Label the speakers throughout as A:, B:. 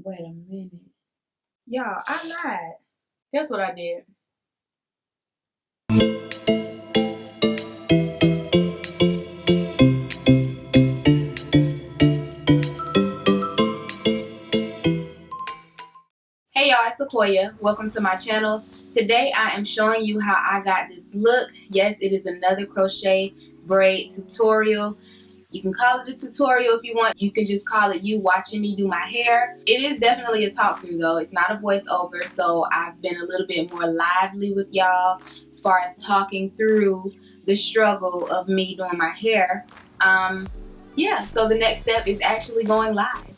A: Wait a minute. Y'all, I lied. Guess what I did? Hey y'all, it's Sekoya. Welcome to my channel. Today I am showing you how I got this look. Yes, it is another crochet braid tutorial. You can call it a tutorial if you want. You can just call it you watching me do my hair. It is definitely a talk through though. It's not a voiceover, so I've been a little bit more lively with y'all as far as talking through the struggle of me doing my hair. Yeah, so the next step is actually going live.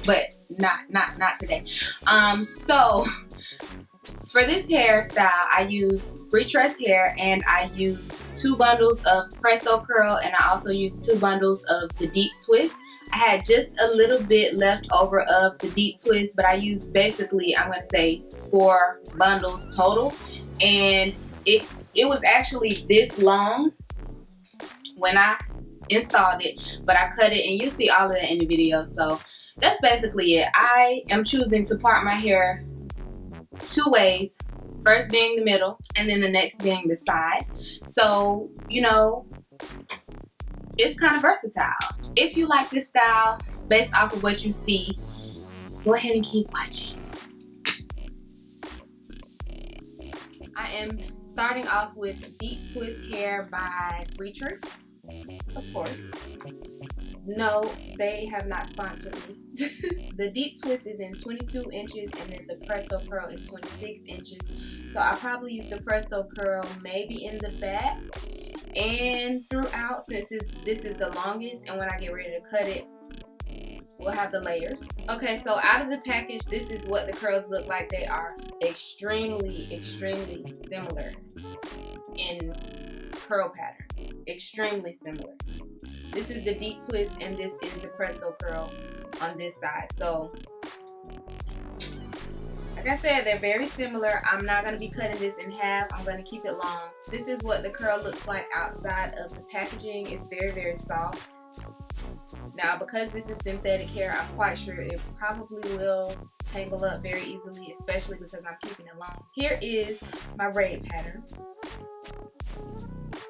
A: But not today. So for this hairstyle, I used free tress hair, and I used 2 bundles of Presto Curl, and I also used 2 bundles of the deep twist. I had just a little bit left over of the deep twist, but I used basically, I'm going to say 4 bundles total, and it was actually this long when I installed it, but I cut it, and you'll see all of that in the video. So that's basically it. I am choosing to part my hair 2 ways. First being the middle, and then the next being the side. So, you know, it's kind of versatile. If you like this style, based off of what you see, go ahead and keep watching. I am starting off with Deep Twist Hair by Breachers, of course. No, they have not sponsored me. The deep twist is in 22 inches, and then the Presto Curl is 26 inches. So I'll probably use the Presto Curl maybe in the back and throughout, since this is the longest, and when I get ready to cut it, we'll have the layers. Okay, so out of the package, this is what the curls look like. They are extremely similar in curl pattern. Extremely similar. This is the deep twist, and this is the Presto Curl on this side. So, like I said, they're very similar. I'm not going to be cutting this in half. I'm going to keep it long. This is what the curl looks like outside of the packaging. It's very soft. Now, because this is synthetic hair, I'm quite sure it probably will tangle up very easily, especially because I'm keeping it long. Here is my braid pattern.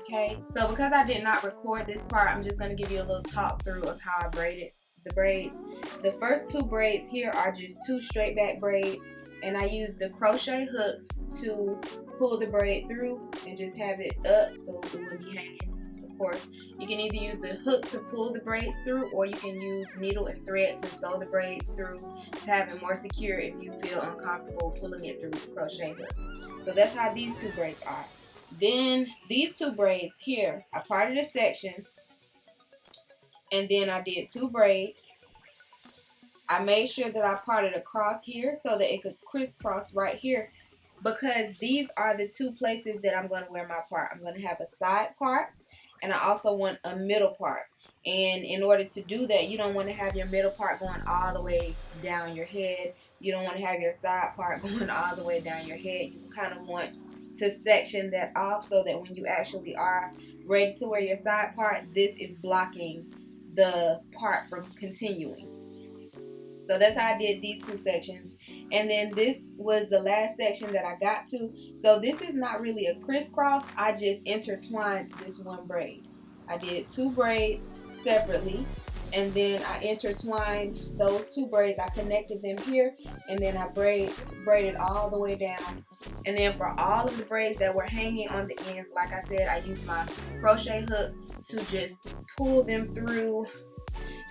A: Okay, so because I did not record this part, I'm just going to give you a little talk through of how I braided the braids. The first 2 braids here are just 2 straight back braids, and I used the crochet hook to pull the braid through and just have it up so it wouldn't be hanging. Of course, you can either use the hook to pull the braids through, or you can use needle and thread to sew the braids through to have it more secure if you feel uncomfortable pulling it through the crochet hook. So that's how these 2 braids are. Then these 2 braids here, I parted a section, and then I did 2 braids. I made sure that I parted across here so that it could crisscross right here, because these are the 2 places that I'm going to wear my part. I'm going to have a side part, and I also want a middle part. And in order to do that, you don't want to have your middle part going all the way down your head. You don't want to have your side part going all the way down your head. You kind of want to section that off so that when you actually are ready to wear your side part, this is blocking the part from continuing. So that's how I did these 2 sections. And then this was the last section that I got to. So this is not really a crisscross. I just intertwined this 1 braid. I did 2 braids separately, and then I intertwined those 2 braids. I connected them here, and then I braided all the way down. And then for all of the braids that were hanging on the ends, like I said, I used my crochet hook to just pull them through.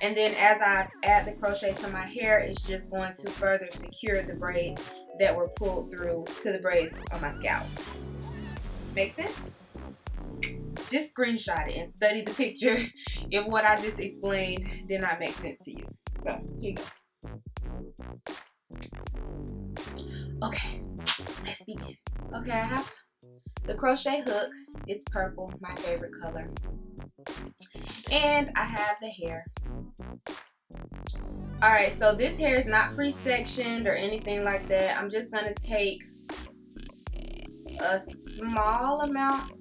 A: And then as I add the crochet to my hair, it's just going to further secure the braids that were pulled through to the braids on my scalp. Make sense? Just screenshot it and study the picture if what I just explained did not make sense to you. So, here you go. Okay, let's begin. Okay, I have the crochet hook. It's purple, my favorite color. And I have the hair. Alright, so this hair is not pre-sectioned or anything like that. I'm just going to take a small amount,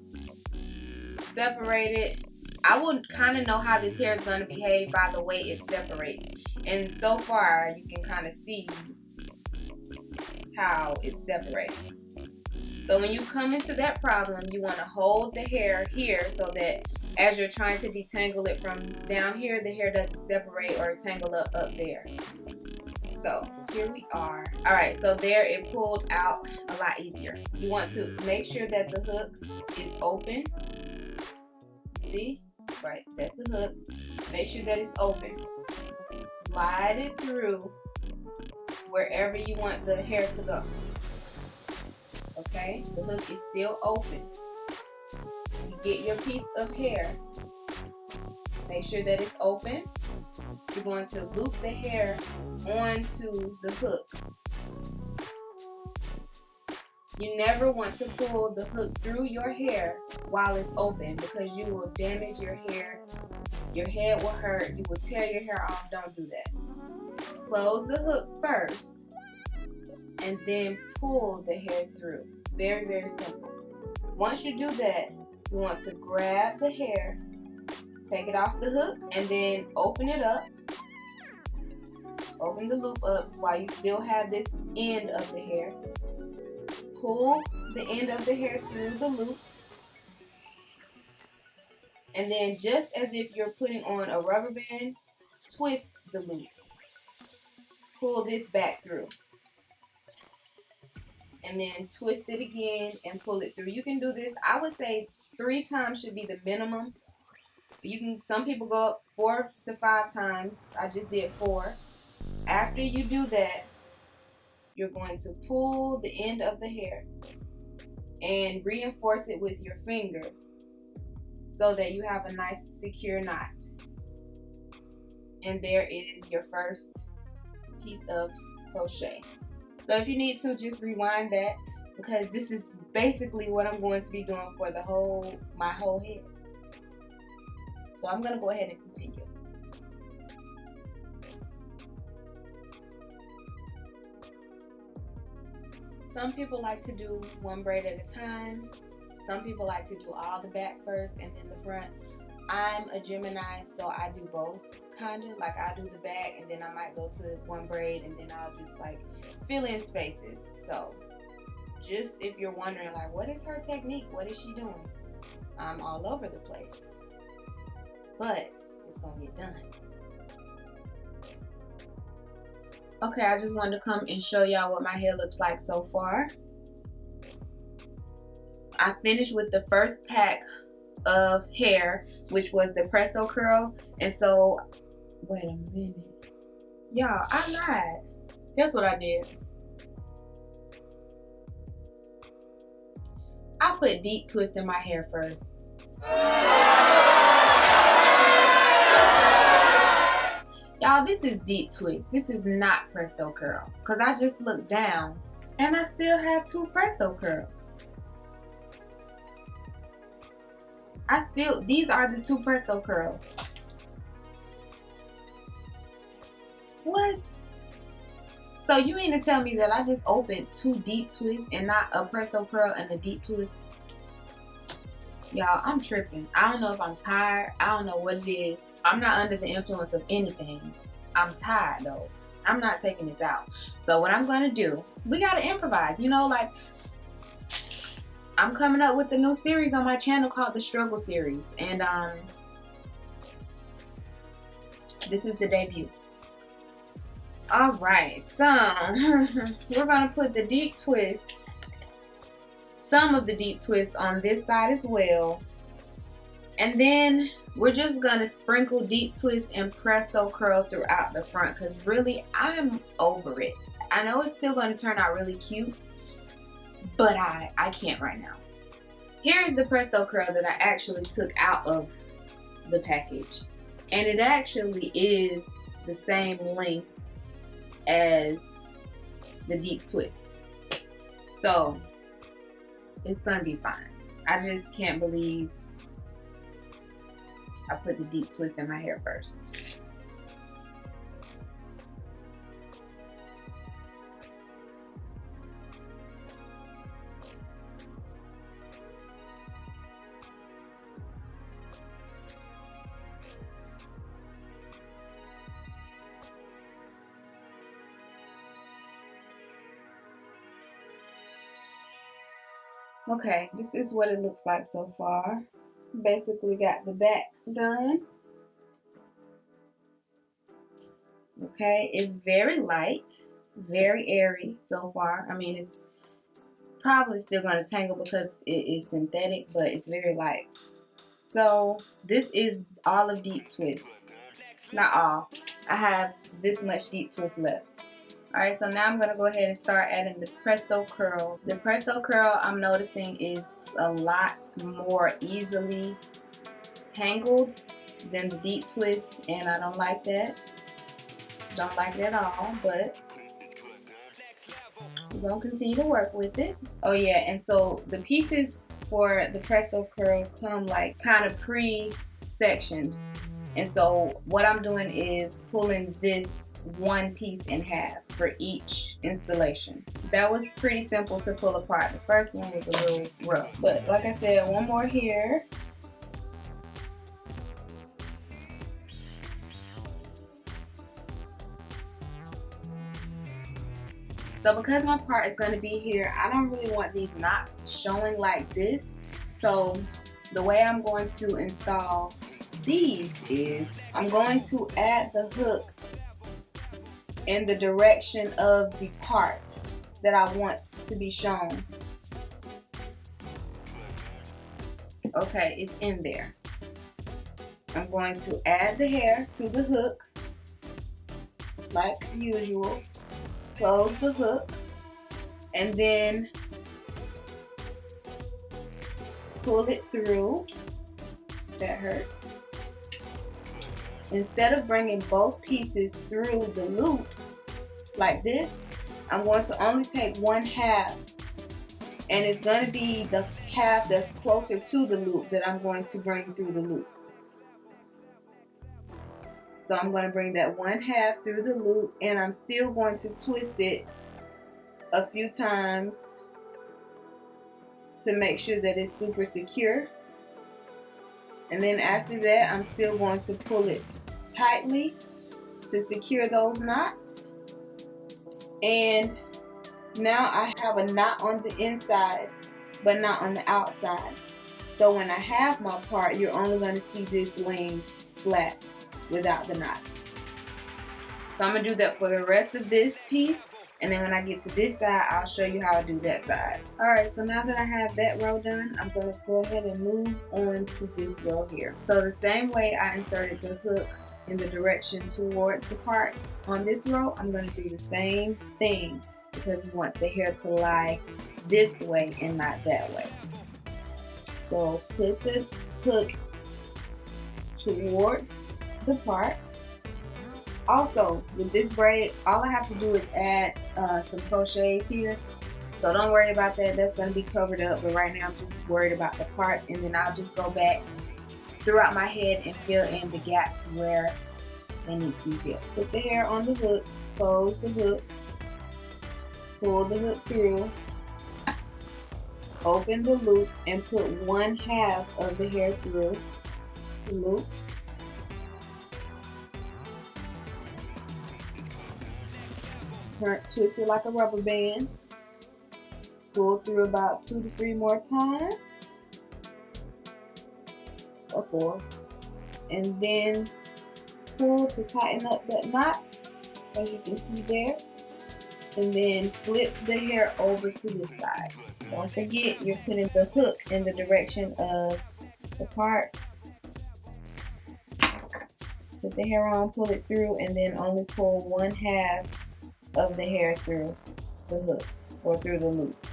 A: separate it. I will kind of know how this hair is going to behave by the way it separates. And so far, you can kind of see how it's separating. So when you come into that problem, you want to hold the hair here so that as you're trying to detangle it from down here, the hair doesn't separate or tangle up there. So here we are. All right, so there it pulled out a lot easier. You want to make sure that the hook is open. See? Right, that's the hook. Make sure that it's open. Slide it through wherever you want the hair to go. Okay, the hook is still open. You get your piece of hair. Make sure that it's open. You're going to loop the hair onto the hook. You never want to pull the hook through your hair while it's open because you will damage your hair. Your head will hurt. You will tear your hair off. Don't do that. Close the hook first and then pull the hair through. Very, very simple. Once you do that, you want to grab the hair, take it off the hook, and then open it up. Open the loop up while you still have this end of the hair. Pull the end of the hair through the loop. And then just as if you're putting on a rubber band, twist the loop. Pull this back through. And then twist it again and pull it through. You can do this, I would say 3 times should be the minimum. You can, some people go up 4 to 5 times. I just did 4. After you do that, you're going to pull the end of the hair and reinforce it with your finger so that you have a nice secure knot. And there is your first piece of crochet. So if you need to, just rewind that because this is basically what I'm going to be doing for my whole head. So I'm going to go ahead and continue. Some people like to do one braid at a time. Some people like to do all the back first and then the front. I'm a Gemini, so I do both, kind of. Like I do the back and then I might go to one braid and then I'll just like fill in spaces. So just if you're wondering like, what is her technique? What is she doing? I'm all over the place. But it's gonna get done. Okay, I just wanted to come and show y'all what my hair looks like so far. I finished with the first pack of hair, which was the Presto Curl. And so, wait a minute. Y'all, I lied. Guess what I did? I put deep twist in my hair first. Y'all, this is deep twist. This is not Presto Curl. Because I just looked down and I still have 2 Presto Curls. These are the 2 Presto Curls. What? So you mean to tell me that I just opened 2 deep twists and not a Presto Curl and a deep twist? Y'all, I'm tripping. I don't know if I'm tired. I don't know what it is. I'm not under the influence of anything. I'm tired though. I'm not taking this out. So what I'm going to do, we got to improvise. You know, like I'm coming up with a new series on my channel called the Struggle Series. And this is the debut. Alright, so we're going to put the deep twist, some of the deep twist on this side as well. And then we're just going to sprinkle deep twist and Presto Curl throughout the front because really I'm over it. I know it's still going to turn out really cute, but I can't right now. Here is the Presto Curl that I actually took out of the package. And it actually is the same length as the deep twist. So it's going to be fine. I just can't believe I put the deep twist in my hair first. Okay, this is what it looks like so far. Basically got the back done. Okay, it's very light, very airy so far. I mean, it's probably still going to tangle because it is synthetic, but it's very light. So this is all of deep twist. Not all. I have this much deep twist left. Alright, so now I'm going to go ahead and start adding the Presto Curl. The Presto Curl, I'm noticing, is a lot more easily tangled than the deep twist, and I don't like that. Don't like it at all, but we're going to continue to work with it. Oh yeah, and so the pieces for the Presto Curl come like kind of pre-sectioned. And so what I'm doing is pulling this one piece in half for each installation. That was pretty simple to pull apart. The first one was a little rough, but like I said, one more here. So because my part is going to be here, I don't really want these knots showing like this. So the way I'm going to install these is I'm going to add the hook in the direction of the part that I want to be shown. Okay, it's in there. I'm going to add the hair to the hook like usual. Close the hook and then pull it through. That hurt. Instead of bringing both pieces through the loop like this, I'm going to only take one half, and it's going to be the half that's closer to the loop that I'm going to bring through the loop. So I'm going to bring that one half through the loop, and I'm still going to twist it a few times to make sure that it's super secure. And then after that, I'm still going to pull it tightly to secure those knots. And now I have a knot on the inside, but not on the outside. So when I have my part, you're only going to see this laying flat without the knots. So I'm going to do that for the rest of this piece. And then when I get to this side, I'll show you how I do that side. Alright, so now that I have that row done, I'm going to go ahead and move on to this row here. So the same way I inserted the hook in the direction towards the part on this row, I'm going to do the same thing because we want the hair to lie this way and not that way. So put the hook towards the part. Also, with this braid, all I have to do is add some crochets here. So don't worry about that. That's going to be covered up. But right now, I'm just worried about the part. And then I'll just go back throughout my head and fill in the gaps where they need to be filled. Put the hair on the hook. Close the hook. Pull the hook through. Open the loop and put one half of the hair through the loop. Twist it like a rubber band. Pull through about 2 to 3 more times, or 4, and then pull to tighten up that knot, as you can see there, and then flip the hair over to this side. Don't forget, you're putting the hook in the direction of the part. Put the hair on, pull it through, and then only pull one half of the hair through the hook or through the loop.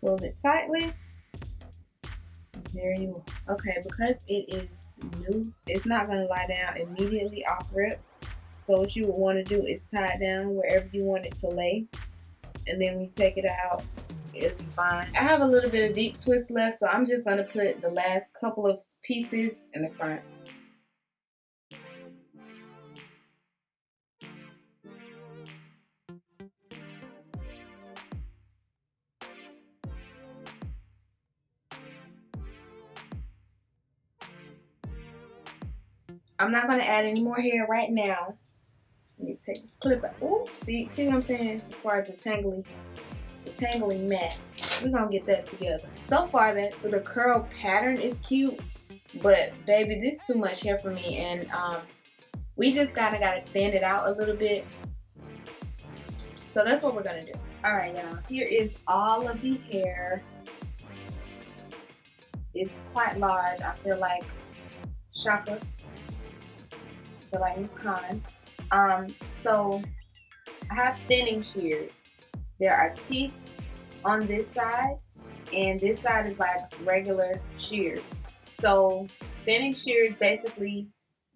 A: Pull it tightly. There you are. Okay, because it is new, it's not going to lie down immediately off rip. So what you would want to do is tie it down wherever you want it to lay, and then when you take it out, it'll be fine. I have a little bit of deep twist left, so I'm just going to put the last couple of pieces in the front. I'm not going to add any more hair right now. Let me take this clip out. Ooh, see what I'm saying? As far as the tangling mess. We're going to get that together. So far, the curl pattern is cute. But, baby, this is too much hair for me. And we just got to thin it out a little bit. So that's what we're going to do. All right, y'all. Here is all of the hair. It's quite large. I feel like Shaka. I feel like Miss Khan. So I have thinning shears. There are teeth on this side, and this side is like regular shears. So thinning shears basically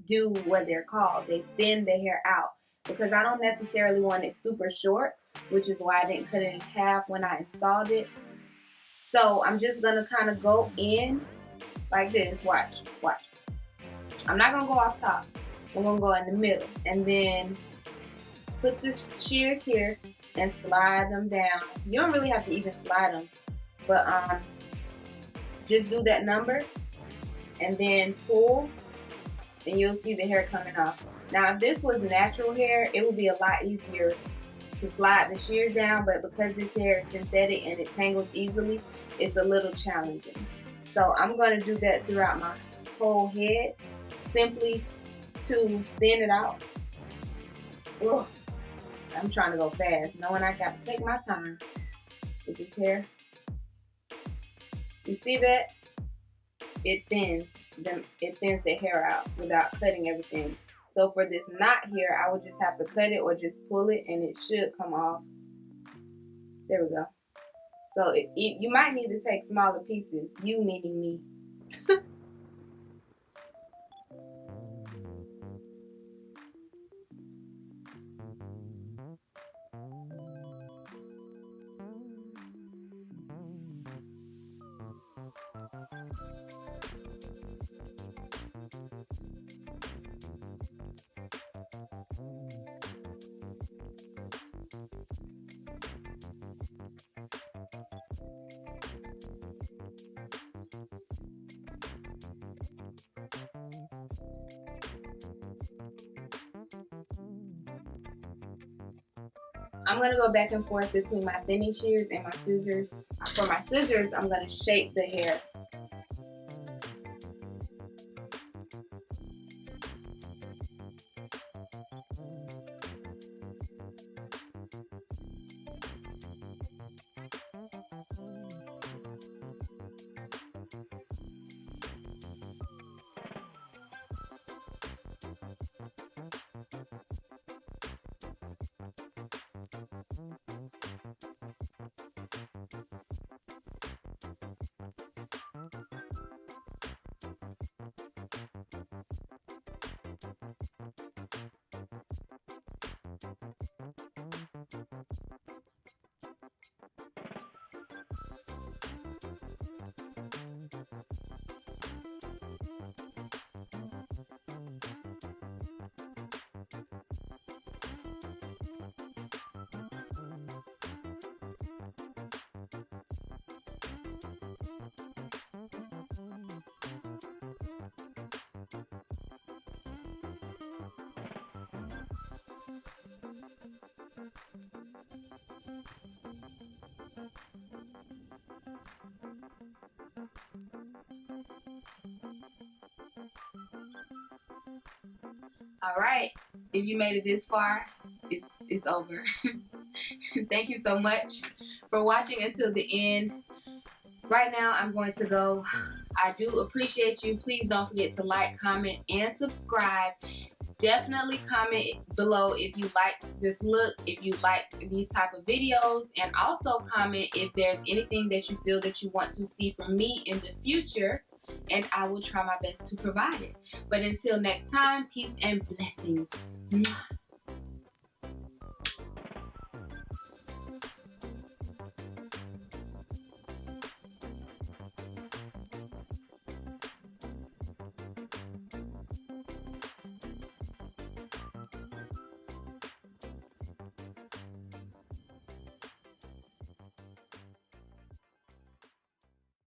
A: do what they're called. They thin the hair out because I don't necessarily want it super short, which is why I didn't cut it in half when I installed it. So I'm just gonna kind of go in like this. Watch. I'm not gonna go off top. I'm gonna go in the middle and then put the shears here and slide them down. You don't really have to even slide them, but just do that number and then pull, and you'll see the hair coming off. Now, if this was natural hair, it would be a lot easier to slide the shears down, but because this hair is synthetic and it tangles easily, it's a little challenging. So I'm going to do that throughout my whole head, simply to thin it out. Ugh. I'm trying to go fast, knowing I got to take my time with this hair. You see that? It thins the hair out without cutting everything. So for this knot here, I would just have to cut it or just pull it, and it should come off. There we go. So you might need to take smaller pieces, you meaning me. I'm going to go back and forth between my thinning shears and my scissors. For my scissors, I'm going to shape the hair. All right, if you made it this far, it's over. Thank you so much for watching until the end. Right now, I'm going to go. I do appreciate you. Please don't forget to like, comment, and subscribe. Definitely comment below if you liked this look, if you liked these type of videos, and also comment if there's anything that you feel that you want to see from me in the future, and I will try my best to provide it. But until next time, peace and blessings.